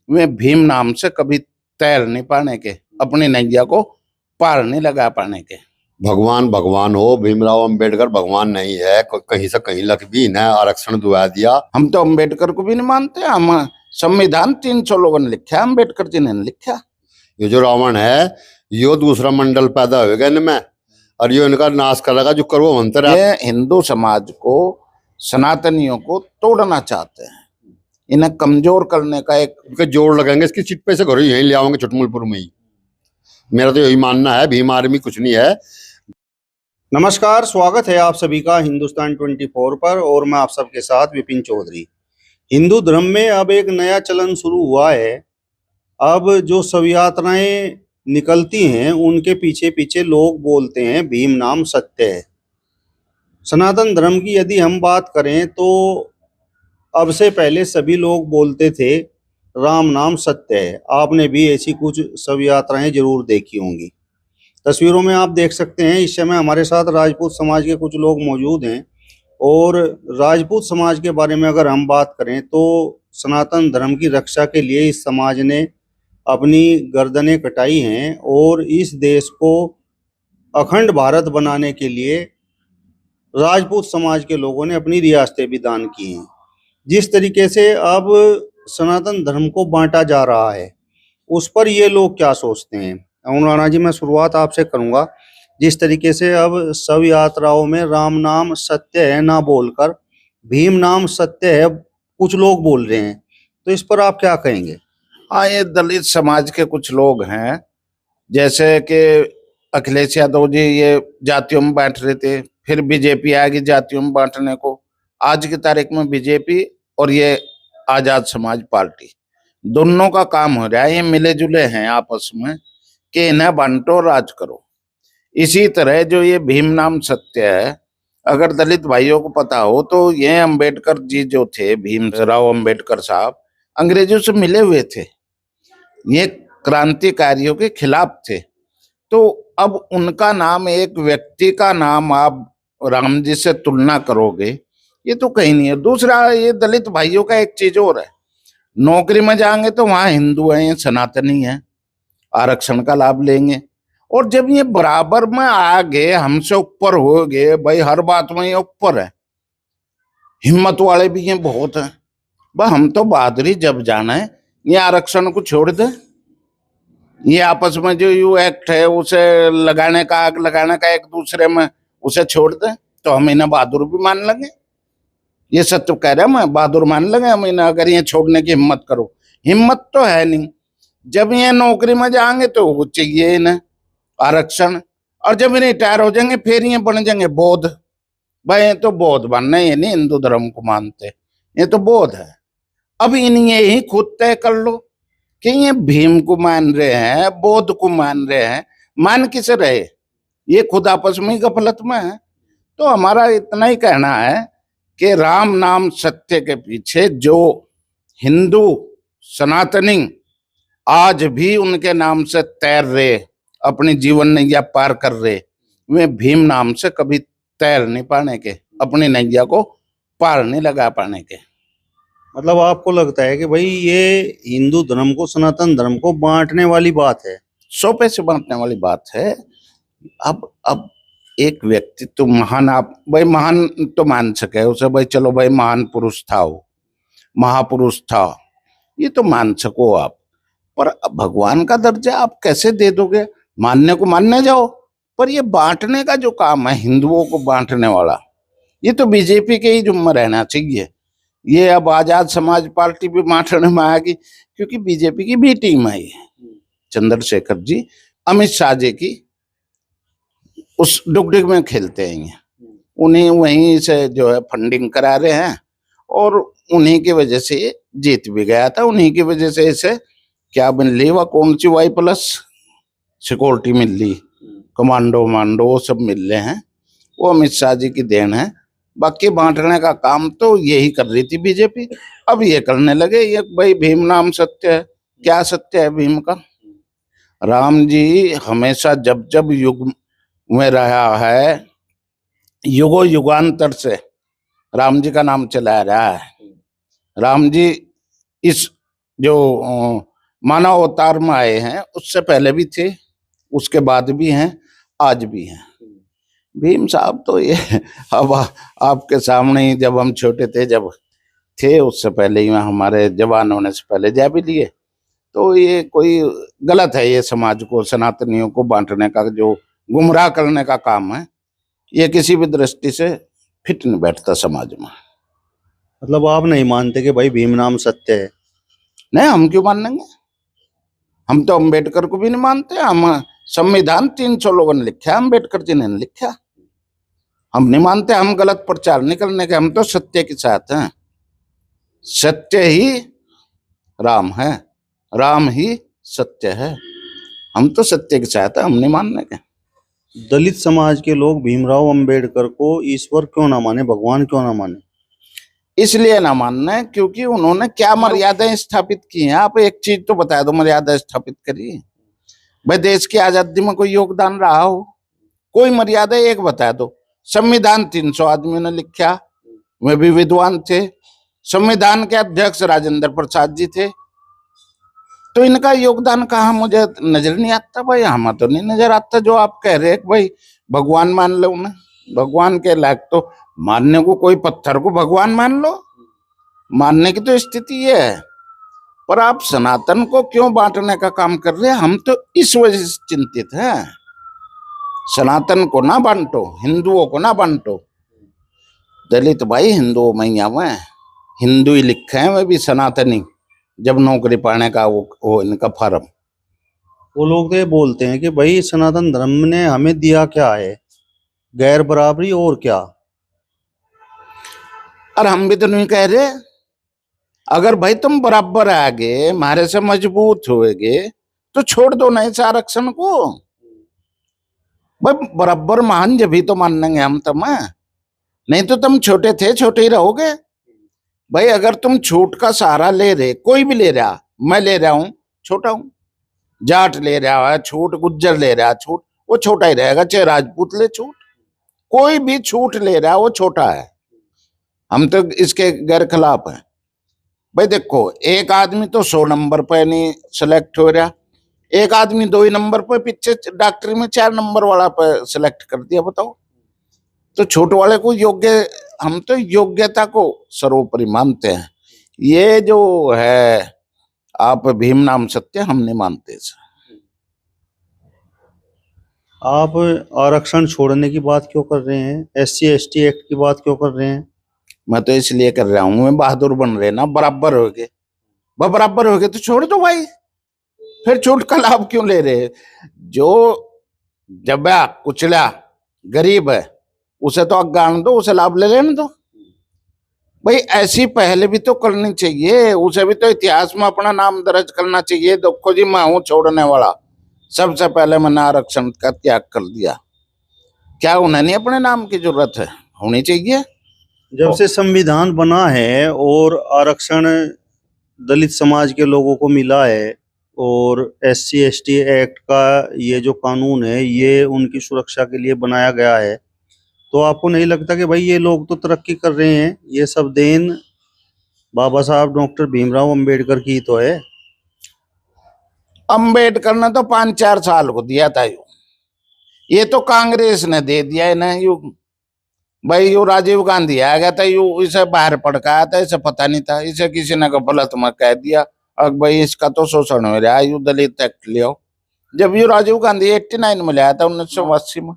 वे भीम नाम से कभी तैर नहीं पाने के, अपनी नैया को पार नहीं लगा पाने के। भगवान भगवान हो, भीमराव अंबेडकर भगवान नहीं है। कहीं से कहीं लख भी न आरक्षण दुआ दिया। हम तो अंबेडकर को भी नहीं मानते। हम संविधान 300 लोगों ने लिखा, अंबेडकर जी ने लिखा। ये जो रावण है यो दूसरा मंडल पैदा होगा इनमें और यो इनका नाश करेगा जो करो मंत्र। ये हिंदू समाज को, सनातनियों को तोड़ना चाहते हैं, इन्हें कमजोर करने का एक जोड़ लगाएंगे। इसकी सीट पे से घर यहीं ले आओगे चुटमुलपुर में ही। मेरा तो यही मानना है, भीम आर्मी कुछ नहीं है। नमस्कार, स्वागत है आप सभी का हिंदुस्तान 24 पर और मैं आप सबके साथ विपिन चौधरी। हिंदू धर्म में अब एक नया चलन शुरू हुआ है। अब जो शव यात्राएं निकलती हैं उनके पीछे पीछे लोग बोलते हैं भीम नाम सत्य है। सनातन धर्म की यदि हम बात करें तो अब से पहले सभी लोग बोलते थे राम नाम सत्य है। आपने भी ऐसी कुछ शव यात्राएं जरूर देखी होंगी। तस्वीरों में आप देख सकते हैं इस समय हमारे साथ राजपूत समाज के कुछ लोग मौजूद हैं। और राजपूत समाज के बारे में अगर हम बात करें तो सनातन धर्म की रक्षा के लिए इस समाज ने अपनी गर्दनें कटाई हैं और इस देश को अखंड भारत बनाने के लिए राजपूत समाज के लोगों ने अपनी रियासतें भी दान की हैं। जिस तरीके से अब सनातन धर्म को बांटा जा रहा है उस पर ये लोग क्या सोचते हैं। अरुण राणा जी, मैं शुरुआत आपसे करूंगा। जिस तरीके से अब शव यात्राओं में राम नाम सत्य है ना बोलकर भीम नाम सत्य है कुछ लोग बोल रहे हैं, तो इस पर आप क्या कहेंगे? हाँ, ये दलित समाज के कुछ लोग हैं, जैसे कि अखिलेश यादव जी ये जातियों में बांट रहे थे, फिर बीजेपी आ गई जातियों में बांटने को। आज की तारीख में बीजेपी और ये आजाद समाज पार्टी दोनों का काम हो रहा है, ये मिले जुले हैं आपस में कि इन्हें बांटो राज करो। इसी तरह जो ये भीम नाम सत्य है, अगर दलित भाइयों को पता हो तो ये अंबेडकर जी जो थे, भीमराव अंबेडकर साहब अंग्रेजों से मिले हुए थे, ये क्रांतिकारियों के खिलाफ थे। तो अब उनका नाम, एक व्यक्ति का नाम आप राम जी से तुलना करोगे, ये तो कहीं नहीं है। दूसरा, ये दलित भाइयों का एक चीज और है, नौकरी में जाएंगे तो वहां हिंदू हैं, सनातनी हैं, आरक्षण का लाभ लेंगे। और जब ये बराबर में आ गए, हमसे ऊपर हो गए, भाई हर बात में ये ऊपर है, हिम्मत वाले भी ये बहुत हैं। भाई हम तो बहादुरी जब जाना है, ये आरक्षण को छोड़ दे, ये आपस में जो यू एक्ट है उसे लगाने का, आग लगाने का एक दूसरे में, उसे छोड़ दे तो हम इन्हें बहादुर भी मान लेंगे। ये सत्य कह रहे हैं, मैं बहादुर मान लेंगे हम इन्हें, अगर ये छोड़ने की हिम्मत करो। हिम्मत तो है नहीं। जब ये नौकरी में जाएंगे तो वो चाहिए इन्हें आरक्षण, और जब इन्हें रिटायर हो जाएंगे फिर ये बन जाएंगे बौद्ध। भाई ये तो बौद्ध बनना, ये नहीं हिंदू धर्म को मानते, ये तो बौद्ध है। अब इन्हें ही खुद तय कर लो कि ये भीम को मान रहे हैं, बौद्ध को मान रहे हैं, मान किस रहे, ये खुद आपस में गफलत में है। तो हमारा इतना ही कहना है कि राम नाम सत्य के पीछे जो हिंदू सनातनी आज भी उनके नाम से तैर रहे, अपनी जीवन नैया पार कर रहे, वे भीम नाम से कभी तैर नहीं पाने के, अपनी नैया को पार नहीं लगा पाने के। मतलब आपको लगता है कि भाई ये हिंदू धर्म को, सनातन धर्म को बांटने वाली बात है, 100 पैसे बांटने वाली बात है। अब एक व्यक्ति तो महान, आप भाई महान तो मान सके उसे, भाई चलो भाई महान पुरुष था, वो महापुरुष था, ये तो मान सको आप, पर भगवान का दर्जा आप कैसे दे दोगे? मानने को मानने जाओ, पर ये बांटने का जो काम है, हिंदुओं को बांटने वाला, ये तो बीजेपी के ही जुम्मे रहना चाहिए। ये अब आजाद समाज पार्टी भी बांटने में आ गई, क्योंकि बीजेपी की भी टीम आई है, चंद्रशेखर जी अमित शाह जी की उस डुगडुग में खेलते हैं, उन्हें वहीं से जो है फंडिंग करा रहे हैं, और उन्हीं की वजह से जीत भी गया था। उन्हीं की वजह से इसे क्या मिल ली, वह कौन सी Y+ सिक्योरिटी मिल ली, कमांडो मांडो सब मिल रहे हैं, वो अमित शाह जी की देन है। बाकी बांटने का काम तो यही कर रही थी बीजेपी, अब ये करने लगे। ये भाई भीम नाम सत्य है, क्या सत्य है भीम का? राम जी हमेशा जब जब युग में रहा है, युगो युगांतर से राम जी का नाम चला रहा है। राम जी इस जो मानव अवतार में आए हैं, उससे पहले भी थे, उसके बाद भी हैं, आज भी हैं। भीम साहब तो ये अब आपके सामने ही, जब हम छोटे थे, जब थे, उससे पहले ही हमारे जवान होने से पहले जा भी लिए। तो ये कोई गलत है, ये समाज को, सनातनियों को बांटने का, जो गुमराह करने का काम है, ये किसी भी दृष्टि से फिट नहीं बैठता समाज में। मतलब आप नहीं मानते कि भाई भीम नाम सत्य है? नहीं, हम क्यों मानेंगे? हम तो अम्बेडकर को भी नहीं मानते। हम संविधान 300 लोगों ने लिखा, अम्बेडकर जी ने नहीं लिखा। हम नहीं मानते, हम गलत प्रचार नहीं करने के, हम तो सत्य के साथ हैं। सत्य ही राम है, राम ही सत्य है। हम तो सत्य के साथ हैं, हम नहीं मानने के। दलित समाज के लोग भीमराव अंबेडकर को ईश्वर क्यों ना माने, भगवान क्यों ना माने? इसलिए ना मानना है क्योंकि उन्होंने क्या मर्यादाएं स्थापित की हैं। आप एक चीज तो बता दो, मर्यादा स्थापित करिए भाई। देश की आजादी में कोई योगदान रहा हो, कोई मर्यादा एक बता दो। संविधान 300 आदमियों ने लिखा, वे भी विद्वान थे। संविधान के अध्यक्ष राजेंद्र प्रसाद जी थे। तो इनका योगदान कहाँ मुझे नजर नहीं आता भाई। हमें तो नहीं नजर आता। जो आप कह रहे हैं भाई भगवान मान लो उन्हें, भगवान के लायक तो मानने को, कोई पत्थर को भगवान मान लो, मानने की तो स्थिति ये है। पर आप सनातन को क्यों बांटने का काम कर रहे हैं? हम तो इस वजह से चिंतित हैं, सनातन को ना बांटो, हिंदुओं को ना बांटो। दलित भाई हिंदुओं में ही आवे, हिंदू ही लिखे हैं, वे भी सनातनी, जब नौकरी पाने का वो इनका फॉर्म। वो लोग तो ये बोलते हैं कि भाई सनातन धर्म ने हमें दिया क्या है, गैर बराबरी और क्या। और हम भी तो नहीं कह रहे। अगर भाई तुम बराबर आगे हमारे से मजबूत होगे तो छोड़ दो ना इस आरक्षण को। भाई बराबर मान, जब भी तो मानेंगे हम तुम्हें, नहीं तो तुम छोटे थे, छोटे ही रहोगे। भाई अगर तुम छूट का सहारा ले रहे, कोई भी ले रहा, मैं ले रहा हूं, छोटा हूं। जाट ले रहा है छूट, गुज्जर ले रहा है छूट, वो छोटा ही रहेगा। चाहे राजपूत ले छूट, कोई भी छूट ले रहा है वो छोटा है। हम तो इसके गैर खिलाफ हैं। भाई देखो, एक आदमी तो 100 नंबर पे नहीं सिलेक्ट हो रहा, एक आदमी 2 ही नंबर पे, पीछे डॉक्टरी में 4 नंबर वाला पे सिलेक्ट कर दिया। बताओ, तो छूट वाले को योग्य, हम तो योग्यता को सर्वोपरि मानते हैं। ये जो है आप भीम नाम सत्य, हम नहीं मानते सर। आप आरक्षण छोड़ने की बात क्यों कर रहे हैं? SC ST एक्ट की बात क्यों कर रहे हैं? मैं तो इसलिए कर रहा हूं, मैं बहादुर बन रहे ना, बराबर हो गए। बराबर हो गए तो छोड़ दो भाई, फिर छूट का लाभ क्यों ले रहे? जो जब्बा कुचला गरीब है उसे तो अज्ञान दो, उसे लाभ ले लेने दो भाई। ऐसी पहले भी तो करनी चाहिए, उसे भी तो इतिहास में अपना नाम दर्ज करना चाहिए। देखो जी, मैं हूं छोड़ने वाला, सबसे पहले मैंने आरक्षण का त्याग कर दिया। क्या उन्हें नहीं अपने नाम की जरूरत है? होनी चाहिए। जब से संविधान बना है और आरक्षण दलित समाज के लोगों को मिला है, और SC ST एक्ट का ये जो कानून है ये उनकी सुरक्षा के लिए बनाया गया है, तो आपको नहीं लगता कि भाई ये लोग तो तरक्की कर रहे हैं? ये सब देन बाबा साहब डॉक्टर भीमराव अंबेडकर की तो है। अंबेडकर ने तो 5-4 साल को दिया था ये तो कांग्रेस ने दे दिया है ना। भाई यू राजीव गांधी आ गया था, यू इसे बाहर पड़काया था, इसे पता नहीं था, इसे किसी ने गलत में कह दिया, अब भाई इसका तो शोषण हो रहा है, यू दलित एक्ट ले आओ। जब यू राजीव गांधी 89 में लाया था, 1980 में,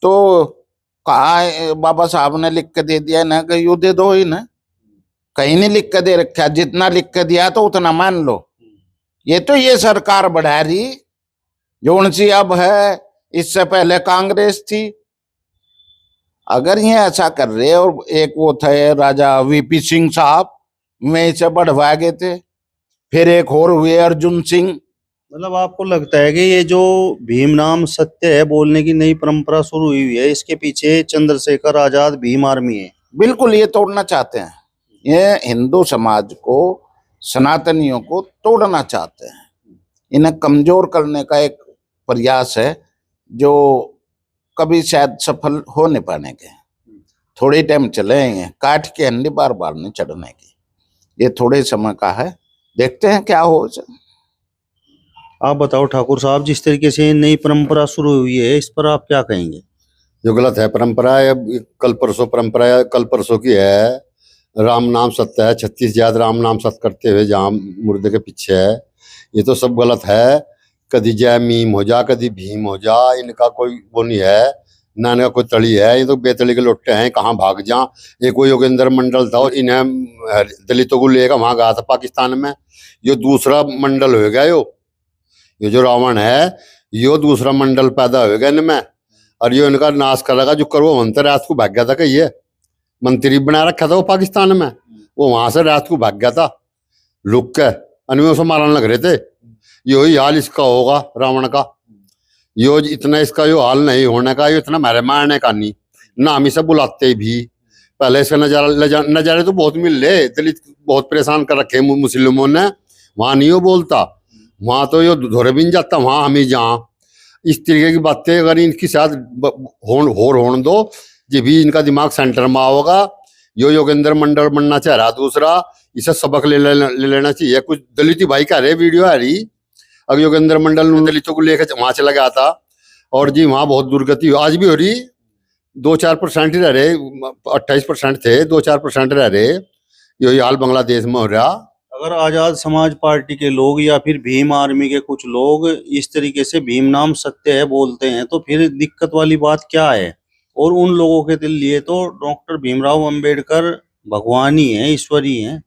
तो कहा बाबा साहब ने लिख के दे दिया ना कि यू दे दो ही ना, कहीं नहीं लिख के दे रखा। जितना लिख के दिया तो उतना मान लो। ये तो ये सरकार बढ़ा रही जो उनसी अब है, इससे पहले कांग्रेस थी। अगर ये ऐसा कर रहे, और एक वो थे राजा VP सिंह साहब, में इसे बढ़वा गए थे, फिर एक और हुए अर्जुन सिंह। मतलब आपको लगता है कि ये जो भीम नाम सत्य है बोलने की नई परंपरा शुरू हुई है, इसके पीछे चंद्रशेखर आजाद भीम आर्मी है? बिल्कुल, ये तोड़ना चाहते हैं। ये हिंदू समाज को, सनातनियों को तोड़ना चाहते हैं। इन्हें कमजोर करने का एक प्रयास है जो कभी शायद सफल हो नहीं पाने के। थोड़े टाइम चलेंगे, काट के हंडी बार बार नहीं चढ़ने की। ये थोड़े समय का है, देखते हैं क्या हो। आप बताओ ठाकुर साहब, जिस तरीके से नई परंपरा शुरू हुई है इस पर आप क्या कहेंगे? जो गलत है परंपरा है, अब कल परसों परंपरा है, कल परसों की है। राम नाम सत्य है, 36 जात राम नाम सत्य करते हुए जहाँ मुर्दे के पीछे है, ये तो सब गलत है। कभी जय मीम हो जा, कभी भीम हो जा, इनका कोई वो नहीं है, ना इनका कोई तड़ी है। ये तो बेतड़ी के लोटे हैं, कहाँ भाग जा। एक वो योगेंद्र मंडल था, इन्हें दलितों को लेकर वहां गया था पाकिस्तान में। ये दूसरा मंडल हो गया। ये जो रावण है, यो दूसरा मंडल पैदा हो गया इनमें, और ये इनका नाश करेगा। जो करो मंत्र रात को भाग गया था, कहिए मंत्री बना रखा था वो पाकिस्तान में, वो वहां से रात को भाग गया था लुक के, अनियों से मारने लग रहे थे। यही हाल इसका होगा रावण का। यो इतना इसका यो हाल नहीं होने का, यो इतना मारे मारने का नहीं ना। हम इसे बुलाते भी पहले इसका नजारे तो बहुत मिल रहे, दलित बहुत परेशान कर रखे मुस्लिमों ने। वहां नहीं हो बोलता, वहां तो यो धोरे भी नहीं जाता, वहां हम ही जहाँ इस तरीके की बातें अगर इनकी साथ होने दो, ये भी इनका दिमाग सेंटर में आओगा। यो योगेंद्र मंडल बनना चाह रहा दूसरा, इसे सबक ले लेना चाहिए। कुछ दलित भाई कह रहे वीडियो आ रही, अब योगेंद्र मंडल दलितों को लेकर वहां चला गया था, और जी वहां बहुत दुर्गति आज भी हो रही। 2-4% ही रह रहे, 28% थे, 2-4% रह रहे। यही हाल बांग्लादेश में हो रहा। अगर आजाद समाज पार्टी के लोग या फिर भीम आर्मी के कुछ लोग इस तरीके से भीम नाम सत्य है बोलते हैं, तो फिर दिक्कत वाली बात क्या है? और उन लोगों के लिए तो डॉक्टर भीमराव अंबेडकर भगवान ही है, ईश्वर ही है।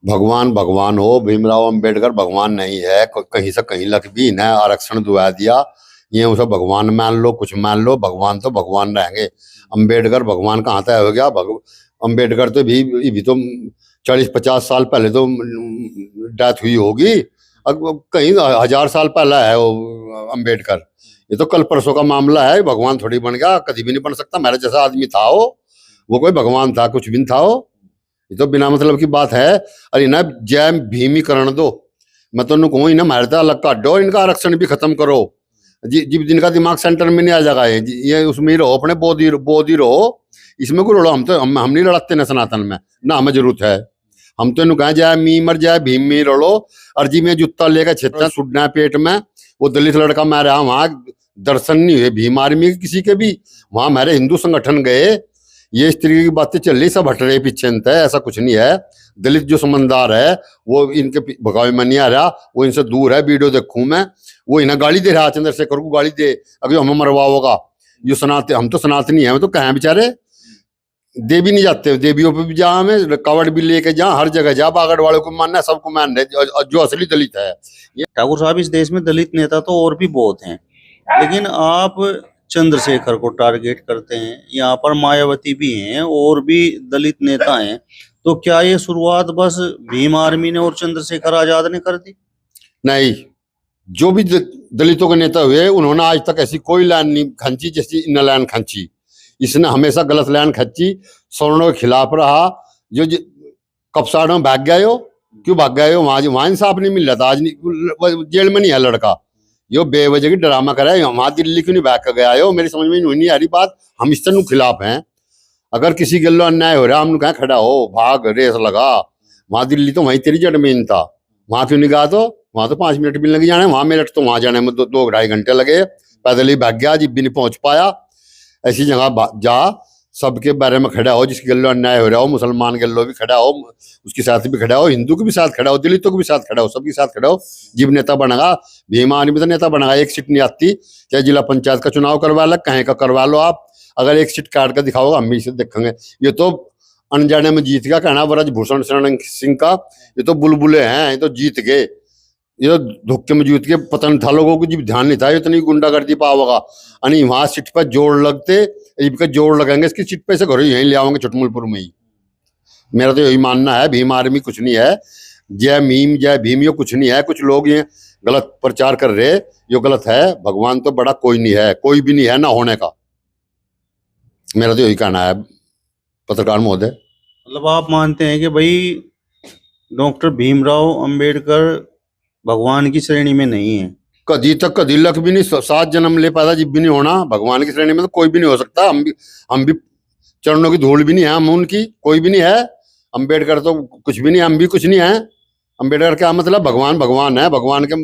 भगवान हो, भीमराव अंबेडकर भगवान नहीं है। कहीं से कहीं लग भी इन्हें आरक्षण दुआ दिया, ये उसे भगवान मान लो, कुछ मान लो, भगवान तो भगवान रहेंगे। अंबेडकर भगवान कहाँ तक हो गया? अंबेडकर तो भी तो 40-50 साल पहले तो डेथ हुई होगी, अब कहीं 1000 साल पहले है वो अंबेडकर। ये तो कल परसों का मामला है, भगवान थोड़ी बन गया, कभी भी नहीं बन सकता। मेरे जैसा आदमी था वो कोई भगवान था? कुछ भी नहीं था वो। ये तो बिना मतलब की बात है। अरे ना जय भीमीकरण दो, मैं तो कहूँ इन्हें मारता अलग काटो, इनका आरक्षण भी खत्म करो। जिनका दिमाग सेंटर में नहीं आ जाएगा, ये उसमें ही रहो, अपने बोध ही रहो, इसमें को लड़ो। हम नहीं लड़ते ना सनातन में, ना हमें जरूरत है। हम तो इन्हें कहें जय मीम और जय भीम में रड़ो। अर्जी में जूता लेकर छेता सुडना पेट में। वो दलित लड़का मैं रहा वहां, दर्शन नहीं हुए भीम आर्मी के किसी के भी, वहां हमारे हिंदू संगठन गए। ये इस तरीके की बातें चल रही, सब हट रहे पीछे है, ऐसा कुछ नहीं है। दलित जो समझदार है वो इनके भगावे में नहीं आ रहा, वो इनसे दूर है। वीडियो देखूं मैं, वो इन्हें गाली दे रहा, चंद्रशेखर को गाली दे, अगर हमें मरवाओगा। ये सनातन, हम तो सनातनी है, तो कहें बेचारे देवी नहीं जाते, देवियों पे भी जा, हमें कवड़ भी लेके जा, हर जगह जा, बागड़ वालों को मानना, सबको मान रहे जो असली दलित है। ठाकुर साहब, इस देश में दलित नेता तो और भी बहुत हैं, लेकिन आप चंद्रशेखर को टारगेट करते हैं। यहाँ पर मायावती भी हैं और भी दलित नेता हैं, तो क्या ये शुरुआत बस भीम आर्मी ने और चंद्रशेखर आजाद ने कर दी? नहीं, जो भी दलितों के नेता हुए उन्होंने आज तक ऐसी कोई लाइन नहीं खींची जैसी इन लाइन खींची। इसने हमेशा गलत लाइन खींची, सवर्णों के खिलाफ रहा। जो कपसाड़ों में भाग गए हो, क्यों भाग गए हो? वहां इंसाफ नहीं मिल रहा था, आज जेल में नहीं है लड़का। यो बेवजह की ड्रामा कराए, वहां दिल्ली क्यों नहीं भाग कर गया हो? मेरी समझ में नहीं आ रही बात। हम इस तरह खिलाफ हैं। अगर किसी गलो अन्याय हो रहा, हम कहा खड़ा हो, भाग, रेस लगा। वहां दिल्ली तो वहीं तेरी जड़मेन था, वहां क्यों नहीं गया? तो वहां तो 5 मिनट भी लग जाने, वहां मिनट तो वहां जाने में 2-2.5 घंटे लगे। पैदल ही भाग गया, जिब भी नहीं पहुंच पाया। ऐसी जगह जा, सबके बारे में खड़ा हो, जिसके गल्लो अन्याय हो रहा हो, मुसलमान गल्लो भी खड़ा हो, उसके साथ भी खड़ा हो, हिंदू के भी साथ खड़ा हो, दलितों के भी साथ खड़ा हो, सबके साथ खड़ा हो। जीव नेता बनेगा, भीम आर्मी तो नेता बनेगा। एक सीट नहीं आती, चाहे जिला पंचायत का चुनाव करवा लो, कहीं का करवा लो आप, अगर एक सीट काट कर दिखाओगा, हम भी इसे देखेंगे। ये तो अनजाने में जीत गया, कहना ब्रजभूषण शरण सिंह का। ये तो बुलबुले हैं, ये तो जीत गए, ये धुक्के में जीत के। पतन था लोगों को, जब ध्यान नहीं था इतनी गुंडागर्दी पाओगा। अनि वहां सीट पर जोड़ लगते, इनका जोड़ लगाएंगे, इसकी सीट पे से घर यहीं ले आओगे चुटमुलपुर में ही। मेरा तो यही मानना है, भीम आर्मी कुछ नहीं है, जय मीम जय भीम ये कुछ नहीं है। कुछ लोग ये गलत प्रचार कर रहे, ये गलत है। भगवान तो बड़ा कोई नहीं है, कोई भी नहीं है ना होने का। मेरा तो यही कहना है पत्रकार महोदय। मतलब आप मानते हैं कि भाई डॉक्टर भीमराव अंबेडकर भगवान की श्रेणी में नहीं है? कदी तक कदी लक भी नहीं, 7 जन्म ले पाता जब भी नहीं होना। भगवान की श्रेणी में तो कोई भी नहीं हो सकता। हम भी चरणों की धूल भी नहीं है, हम उनकी कोई भी नहीं है। अंबेडकर तो कुछ भी नहीं, हम भी कुछ नहीं है। अम्बेडकर क्या मतलब, भगवान भगवान है, भगवान के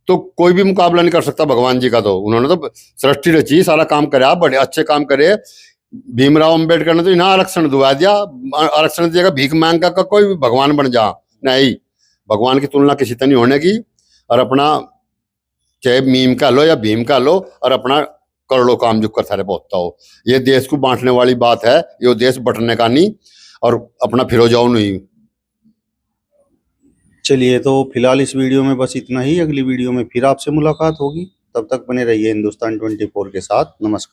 तो कोई भी मुकाबला नहीं कर सकता भगवान जी का। तो उन्होंने तो सृष्टि रची, सारा काम करे, बड़े अच्छे काम करे। भीमराव अम्बेडकर ने तो इन्हें आरक्षण दिवा दिया, आरक्षण दिएगा भीख मांग का कोई भी भगवान बन जा, नहीं, भगवान की तुलना किसी तरह नहीं होने की। और अपना चाहे मीम का लो या भीम का लो, और अपना करोड़ों काम जो कर सारे पहुंचता हो। ये देश को बांटने वाली बात है, ये देश बंटने का नहीं, और अपना फिरो जाओ नहीं। चलिए, तो फिलहाल इस वीडियो में बस इतना ही। अगली वीडियो में फिर आपसे मुलाकात होगी, तब तक बने रहिए हिंदुस्तान 24 के साथ। नमस्कार।